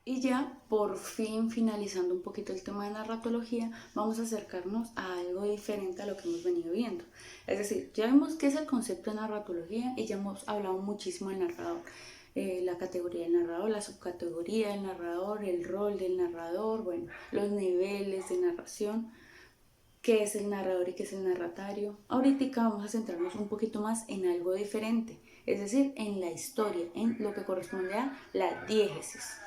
Y ya por fin finalizando un poquito el tema de narratología, vamos a acercarnos a algo diferente a lo que hemos venido viendo. Es decir, ya vimos qué es el concepto de narratología y ya hemos hablado muchísimo del narrador. La categoría del narrador, la subcategoría del narrador, el rol del narrador, bueno, los niveles de narración, qué es el narrador y qué es el narratario. Ahorita vamos a centrarnos un poquito más en algo diferente, es decir, en la historia, en lo que corresponde a la diégesis.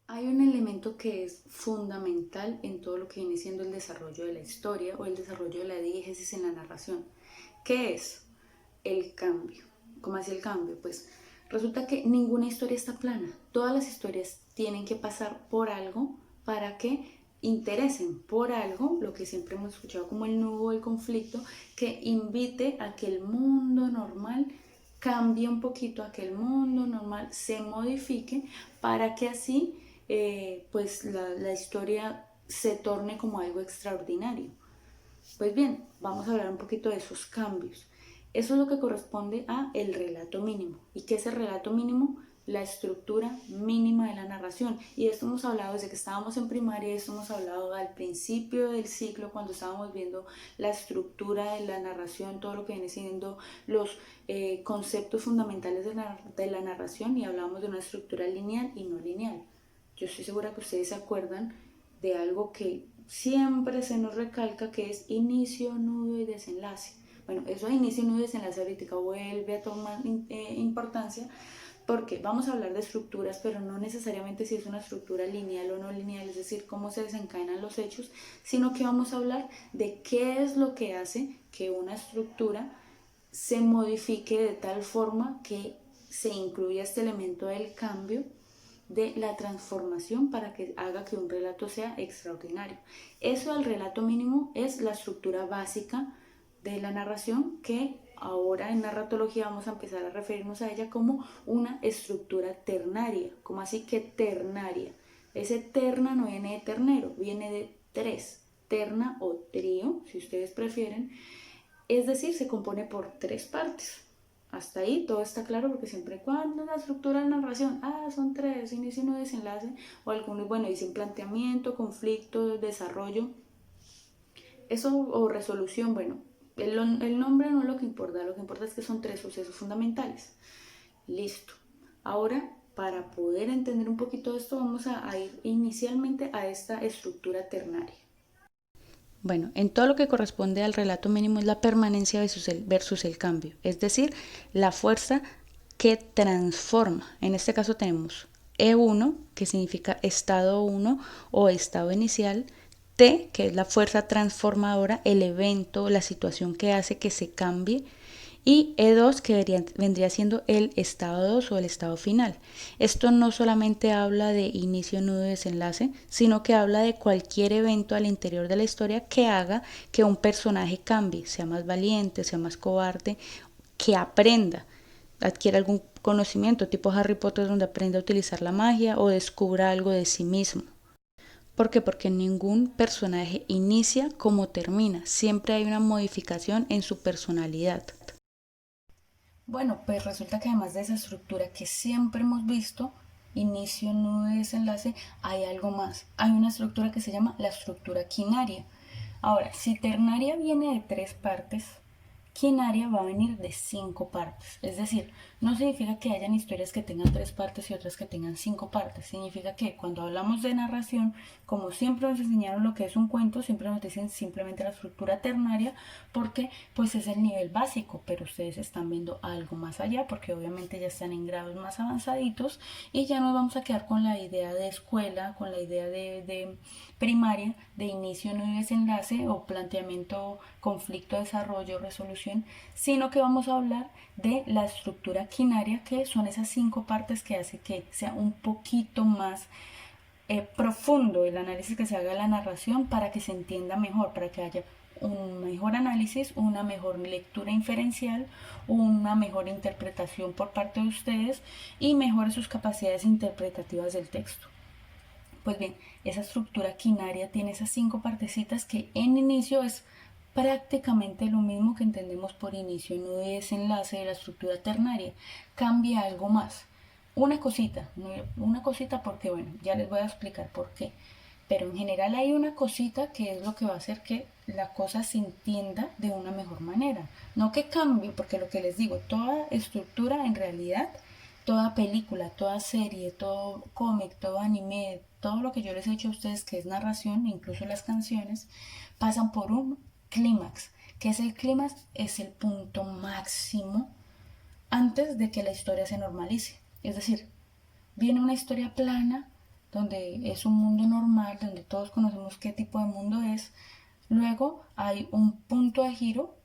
Hay un elemento que es fundamental en todo lo que viene siendo el desarrollo de la historia o el desarrollo de la diégesis en la narración. ¿Qué es? El cambio. ¿Cómo así el cambio? Pues resulta que ninguna historia está plana. Todas las historias tienen que pasar por algo para que interesen por algo, lo que siempre hemos escuchado como el nudo del conflicto, que invite a que el mundo normal cambie un poquito, a que el mundo normal se modifique para que así pues la historia se torne como algo extraordinario. Pues bien, vamos a hablar un poquito de esos cambios. Eso es lo que corresponde a el relato mínimo. ¿Y qué es el relato mínimo? La estructura mínima de la narración. Y de esto hemos hablado desde que estábamos en primaria, de esto hemos hablado al principio del ciclo, cuando estábamos viendo la estructura de la narración, todo lo que viene siendo los conceptos fundamentales de la narración, y hablábamos de una estructura lineal y no lineal. Yo estoy segura que ustedes se acuerdan de algo que siempre se nos recalca, que es inicio, nudo y desenlace. Bueno, eso de inicio, nudo y desenlace ahorita vuelve a tomar importancia, porque vamos a hablar de estructuras, pero no necesariamente si es una estructura lineal o no lineal, es decir, cómo se desencadenan los hechos, sino que vamos a hablar de qué es lo que hace que una estructura se modifique de tal forma que se incluya este elemento del cambio, de la transformación, para que haga que un relato sea extraordinario. Eso del relato mínimo es la estructura básica de la narración, que ahora en narratología vamos a empezar a referirnos a ella como una estructura ternaria. ¿Cómo así que ternaria? Ese terna no viene de ternero, viene de tres, terna o trío, si ustedes prefieren, es decir, se compone por tres partes. Hasta ahí todo está claro, porque siempre cuando la estructura de narración, son tres, inicio, no desenlace, o algunos, bueno, dicen planteamiento, conflicto, desarrollo, eso o resolución, bueno, el nombre no es lo que importa es que son tres sucesos fundamentales. Listo. Ahora, para poder entender un poquito de esto, vamos a ir inicialmente a esta estructura ternaria. Bueno, en todo lo que corresponde al relato mínimo es la permanencia versus el cambio, es decir, la fuerza que transforma. En este caso tenemos E1, que significa estado 1 o estado inicial, T, que es la fuerza transformadora, el evento, la situación que hace que se cambie, y E2, que vendría siendo el estado 2 o el estado final. Esto no solamente habla de inicio, nudo y desenlace, sino que habla de cualquier evento al interior de la historia que haga que un personaje cambie, sea más valiente, sea más cobarde, que aprenda, adquiera algún conocimiento, tipo Harry Potter, donde aprende a utilizar la magia o descubra algo de sí mismo. ¿Por qué? Porque ningún personaje inicia como termina, siempre hay una modificación en su personalidad. Bueno, pues resulta que además de esa estructura que siempre hemos visto, inicio, nudo y desenlace, hay algo más. Hay una estructura que se llama la estructura quinaria. Ahora, si ternaria viene de tres partes, quinaria va a venir de cinco partes. Es decir, no significa que hayan historias que tengan tres partes y otras que tengan cinco partes. Significa que cuando hablamos de narración, como siempre nos enseñaron lo que es un cuento, siempre nos dicen simplemente la estructura ternaria, porque pues es el nivel básico, pero ustedes están viendo algo más allá, porque obviamente ya están en grados más avanzaditos y ya nos vamos a quedar con la idea de escuela, con la idea de primaria, de inicio, no y desenlace, o planteamiento, conflicto, desarrollo, resolución, sino que vamos a hablar de la estructura quinaria, que son esas cinco partes que hace que sea un poquito más profundo el análisis que se haga de la narración, para que se entienda mejor, para que haya un mejor análisis, una mejor lectura inferencial, una mejor interpretación por parte de ustedes y mejore sus capacidades interpretativas del texto. Pues bien, esa estructura quinaria tiene esas cinco partecitas que en inicio es prácticamente lo mismo que entendemos por inicio, nudo y desenlace de la estructura ternaria. Cambia algo más. una cosita porque bueno, ya les voy a explicar por qué. Pero en general hay una cosita que es lo que va a hacer que la cosa se entienda de una mejor manera. No que cambie, porque lo que les digo, toda estructura en realidad, toda película, toda serie, todo cómic, todo anime, todo lo que yo les he hecho a ustedes que es narración, incluso las canciones, pasan por un clímax. ¿Qué es el clímax? Es el punto máximo antes de que la historia se normalice. Es decir, viene una historia plana donde es un mundo normal, donde todos conocemos qué tipo de mundo es. Luego hay un punto de giro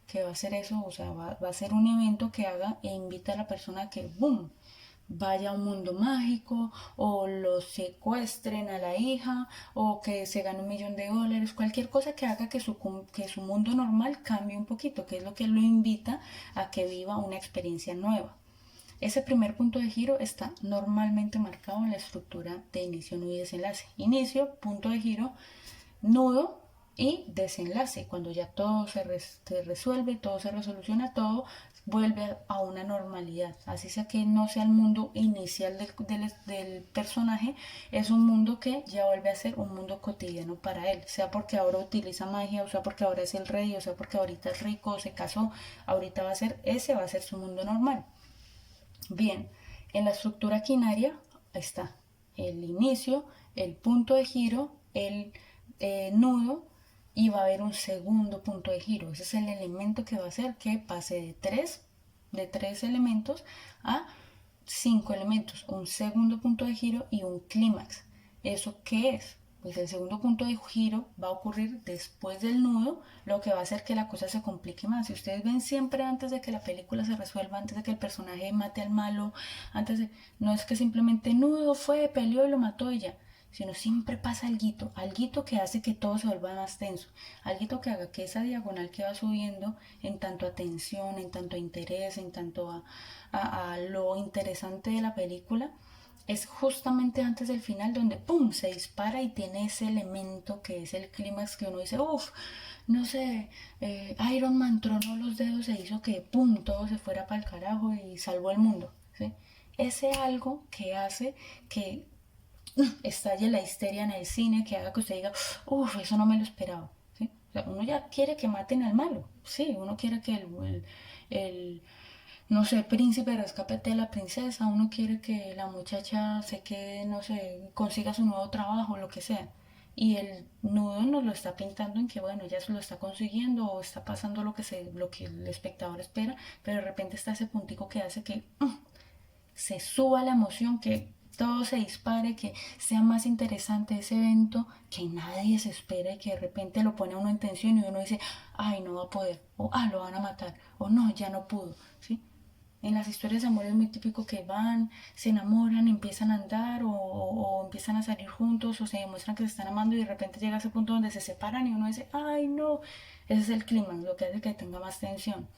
que va a ser eso, o sea, va a ser un evento que haga e invita a la persona a que, ¡boom!, vaya a un mundo mágico o lo secuestren a la hija o que se gane $1.000.000, cualquier cosa que haga que su mundo normal cambie un poquito, que es lo que lo invita a que viva una experiencia nueva. Ese primer punto de giro está normalmente marcado en la estructura de inicio, nudo y desenlace. Inicio, punto de giro, nudo y desenlace. Cuando ya todo se resuelve, todo se resoluciona, todo vuelve a una normalidad. Así sea que no sea el mundo inicial del personaje, es un mundo que ya vuelve a ser un mundo cotidiano para él. Sea porque ahora utiliza magia, o sea porque ahora es el rey, o sea porque ahorita es rico, o se casó, ahorita va a ser su mundo normal. Bien, en la estructura quinaria está el inicio, el punto de giro, el nudo y va a haber un segundo punto de giro. Ese es el elemento que va a hacer que pase de tres elementos a 5 elementos, un segundo punto de giro y un clímax. ¿Eso qué es? Pues el segundo punto de giro va a ocurrir después del nudo, lo que va a hacer que la cosa se complique más. Si ustedes ven siempre antes de que la película se resuelva, antes de que el personaje mate al malo, no es que simplemente nudo fue, peleó y lo mató y ya, sino siempre pasa alguito que hace que todo se vuelva más tenso, alguito que haga que esa diagonal que va subiendo en tanto a tensión, en tanto a interés, en tanto a lo interesante de la película, es justamente antes del final donde ¡pum!, se dispara y tiene ese elemento que es el clímax que uno dice, uff, no sé, Iron Man tronó los dedos e hizo que ¡pum!, todo se fuera para el carajo y salvó el mundo, ¿sí? Ese algo que hace que estalle la histeria en el cine, que haga que usted diga, uff, eso no me lo esperaba, ¿sí? O sea, uno ya quiere que maten al malo, sí, uno quiere que el no sé, príncipe rescate a la princesa, uno quiere que la muchacha se quede, no sé, consiga su nuevo trabajo, lo que sea. Y el nudo nos lo está pintando en que, bueno, ya se lo está consiguiendo o está pasando lo que el espectador espera, pero de repente está ese puntico que hace que se suba la emoción, que todo se dispare, que sea más interesante ese evento que nadie se espera y que de repente lo pone a uno en tensión y uno dice, ay, no va a poder, o lo van a matar, o no, ya no pudo, ¿sí? En las historias de amor es muy típico que van, se enamoran, empiezan a andar o empiezan a salir juntos o se demuestran que se están amando y de repente llega ese punto donde se separan y uno dice, ay no, ese es el clímax, lo que hace que tenga más tensión.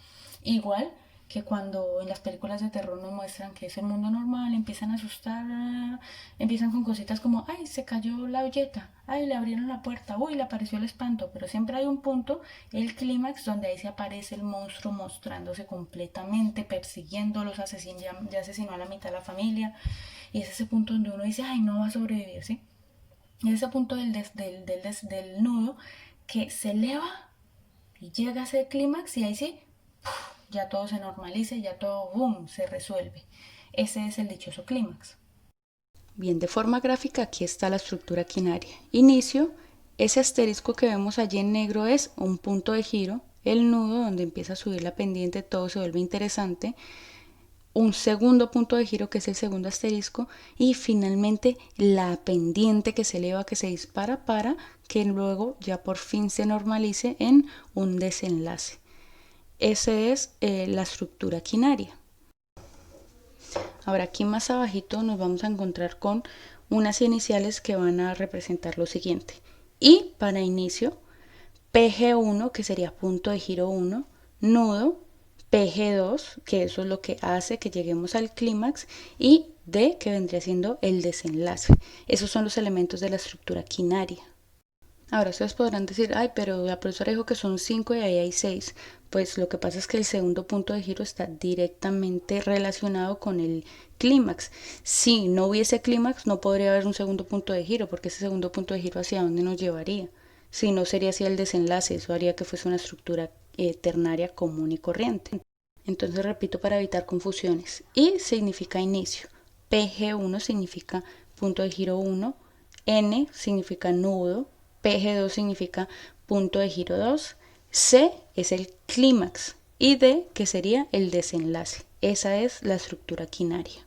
Igual que cuando en las películas de terror nos muestran que es el mundo normal, empiezan a asustar, empiezan con cositas como, ay, se cayó la olleta, ay, le abrieron la puerta, uy, le apareció el espanto, pero siempre hay un punto, el clímax, donde ahí se aparece el monstruo mostrándose completamente, persiguiendo a los asesinos, ya asesinó a la mitad de la familia, y es ese punto donde uno dice, ay, no va a sobrevivir, ¿sí? Y es ese punto del nudo que se eleva y llega a ese clímax y ahí sí, ya todo se normaliza, ya todo, boom, se resuelve. Ese es el dichoso clímax. Bien, de forma gráfica aquí está la estructura quinaria. Inicio, ese asterisco que vemos allí en negro es un punto de giro, el nudo donde empieza a subir la pendiente, todo se vuelve interesante, un segundo punto de giro que es el segundo asterisco y finalmente la pendiente que se eleva, que se dispara para que luego ya por fin se normalice en un desenlace. Esa es la estructura quinaria. Ahora aquí más abajito nos vamos a encontrar con unas iniciales que van a representar lo siguiente. Y para inicio, PG1, que sería punto de giro 1, nudo, PG2, que eso es lo que hace que lleguemos al clímax, y D, que vendría siendo el desenlace. Esos son los elementos de la estructura quinaria. Ahora ustedes podrán decir, ay, pero la profesora dijo que son 5 y ahí hay 6. Pues lo que pasa es que el segundo punto de giro está directamente relacionado con el clímax. Si no hubiese clímax, no podría haber un segundo punto de giro, porque ese segundo punto de giro hacia dónde nos llevaría. Si no sería hacia el desenlace, eso haría que fuese una estructura ternaria común y corriente. Entonces repito para evitar confusiones. I significa inicio, PG1 significa punto de giro 1, N significa nudo, PG2 significa punto de giro 2, C es el clímax y D que sería el desenlace. Esa es la estructura quinaria.